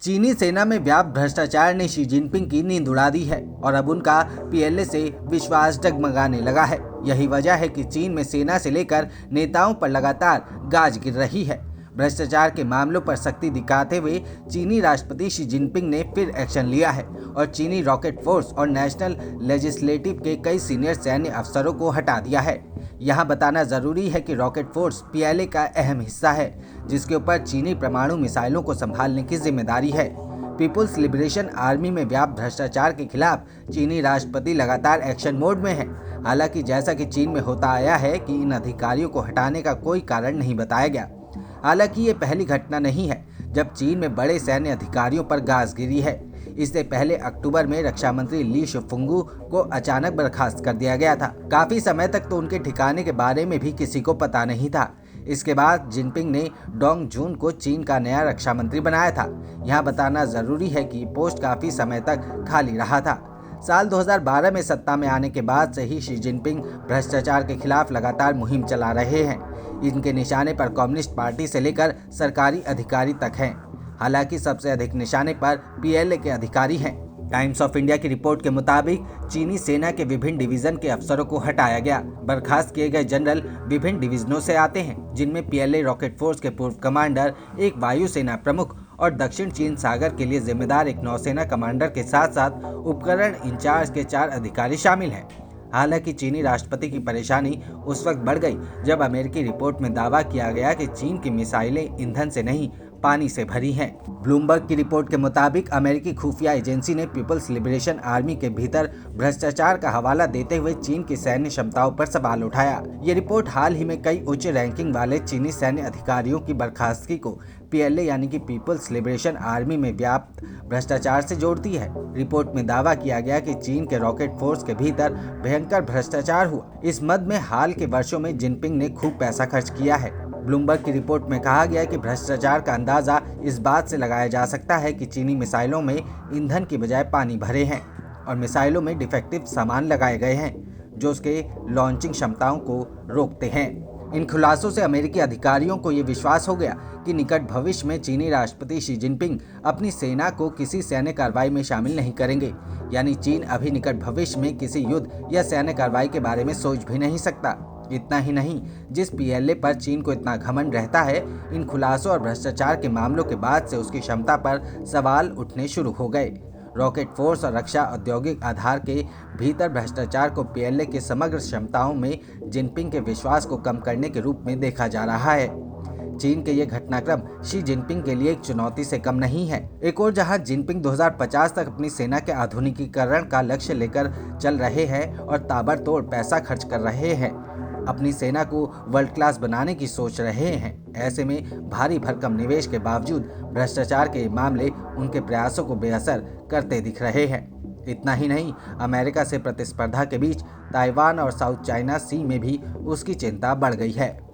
चीनी सेना में व्याप्त भ्रष्टाचार ने शी जिनपिंग की नींद उड़ा दी है और अब उनका पीएलए से विश्वास डगमगाने लगा है। यही वजह है कि चीन में सेना से लेकर नेताओं पर लगातार गाज गिर रही है। भ्रष्टाचार के मामलों पर सख्ती दिखाते हुए चीनी राष्ट्रपति शी जिनपिंग ने फिर एक्शन लिया है और चीनी रॉकेट फोर्स और नेशनल लेजिस्लेटिव के कई सीनियर सैन्य अफसरों को हटा दिया है। यहाँ बताना जरूरी है कि रॉकेट फोर्स पीएलए का अहम हिस्सा है, जिसके ऊपर चीनी परमाणु मिसाइलों को संभालने की जिम्मेदारी है। पीपुल्स लिबरेशन आर्मी में व्याप्त भ्रष्टाचार के खिलाफ चीनी राष्ट्रपति लगातार एक्शन मोड में है। हालांकि जैसा कि चीन में होता आया है कि इन अधिकारियों को हटाने का कोई कारण नहीं बताया गया। हालांकि ये पहली घटना नहीं है जब चीन में बड़े सैन्य अधिकारियों पर गाज गिरी है। इससे पहले अक्टूबर में रक्षा मंत्री ली शिफुंगू को अचानक बर्खास्त कर दिया गया था। काफी समय तक तो उनके ठिकाने के बारे में भी किसी को पता नहीं था। इसके बाद जिनपिंग ने डोंग जून को चीन का नया रक्षा मंत्री बनाया था। यहाँ बताना जरूरी है कि पोस्ट काफी समय तक खाली रहा था। साल 2012 में सत्ता में आने के बाद से ही शी जिनपिंग भ्रष्टाचार के खिलाफ लगातार मुहिम चला रहे हैं। इनके निशाने पर कम्युनिस्ट पार्टी से लेकर सरकारी अधिकारी तक हैं। हालांकि सबसे अधिक निशाने पर पीएलए के अधिकारी हैं। टाइम्स ऑफ इंडिया की रिपोर्ट के मुताबिक चीनी सेना के विभिन्न डिवीजन के अफसरों को हटाया गया। बर्खास्त किए गए जनरल विभिन्न डिवीजनों से आते हैं, जिनमें पीएलए रॉकेट फोर्स के पूर्व कमांडर, एक वायुसेना प्रमुख और दक्षिण चीन सागर के लिए जिम्मेदार एक नौसेना कमांडर के साथ साथ उपकरण इंचार्ज के 4 अधिकारी शामिल हैं। हालांकि चीनी राष्ट्रपति की परेशानी उस वक्त बढ़ गई जब अमेरिकी रिपोर्ट में दावा किया गया कि चीन की मिसाइलें ईंधन से नहीं पानी से भरी हैं। ब्लूमबर्ग की रिपोर्ट के मुताबिक अमेरिकी खुफिया एजेंसी ने पीपल्स लिबरेशन आर्मी के भीतर भ्रष्टाचार का हवाला देते हुए चीन की सैन्य क्षमताओं पर सवाल उठाया। ये रिपोर्ट हाल ही में कई उच्च रैंकिंग वाले चीनी सैन्य अधिकारियों की बर्खास्तगी को पीएलए यानी कि पीपल्स लिबरेशन आर्मी में व्याप्त भ्रष्टाचार से जोड़ती है। रिपोर्ट में दावा किया गया कि चीन के रॉकेट फोर्स के भीतर भयंकर भ्रष्टाचार हुआ। इस मद में हाल के वर्षों में जिनपिंग ने खूब पैसा खर्च किया है। ब्लूमबर्ग की रिपोर्ट में कहा गया कि भ्रष्टाचार का अंदाजा इस बात से लगाया जा सकता है कि चीनी मिसाइलों में ईंधन की बजाय पानी भरे हैं और मिसाइलों में डिफेक्टिव सामान लगाए गए हैं जो उसके लॉन्चिंग क्षमताओं को रोकते हैं। इन खुलासों से अमेरिकी अधिकारियों को ये विश्वास हो गया कि निकट भविष्य में चीनी राष्ट्रपति शी जिनपिंग अपनी सेना को किसी सैन्य कार्रवाई में शामिल नहीं करेंगे। यानी चीन अभी निकट भविष्य में किसी युद्ध या सैन्य कार्रवाई के बारे में सोच भी नहीं सकता। इतना ही नहीं, जिस पीएलए पर चीन को इतना घमंड रहता है, इन खुलासों और भ्रष्टाचार के मामलों के बाद से उसकी क्षमता पर सवाल उठने शुरू हो गए। रॉकेट फोर्स और रक्षा औद्योगिक आधार के भीतर भ्रष्टाचार को पीएलए की समग्र क्षमताओं में जिनपिंग के विश्वास को कम करने के रूप में देखा जा रहा है। चीन के ये घटनाक्रम शी जिनपिंग के लिए एक चुनौती से कम नहीं है। एक और जहां जिनपिंग 2050 तक अपनी सेना के आधुनिकीकरण का लक्ष्य लेकर चल रहे हैं और ताबड़तोड़ पैसा खर्च कर रहे हैं, अपनी सेना को वर्ल्ड क्लास बनाने की सोच रहे हैं। ऐसे में भारी भरकम निवेश के बावजूद भ्रष्टाचार के मामले उनके प्रयासों को बेअसर करते दिख रहे हैं। इतना ही नहीं, अमेरिका से प्रतिस्पर्धा के बीच ताइवान और साउथ चाइना सी में भी उसकी चिंता बढ़ गई है।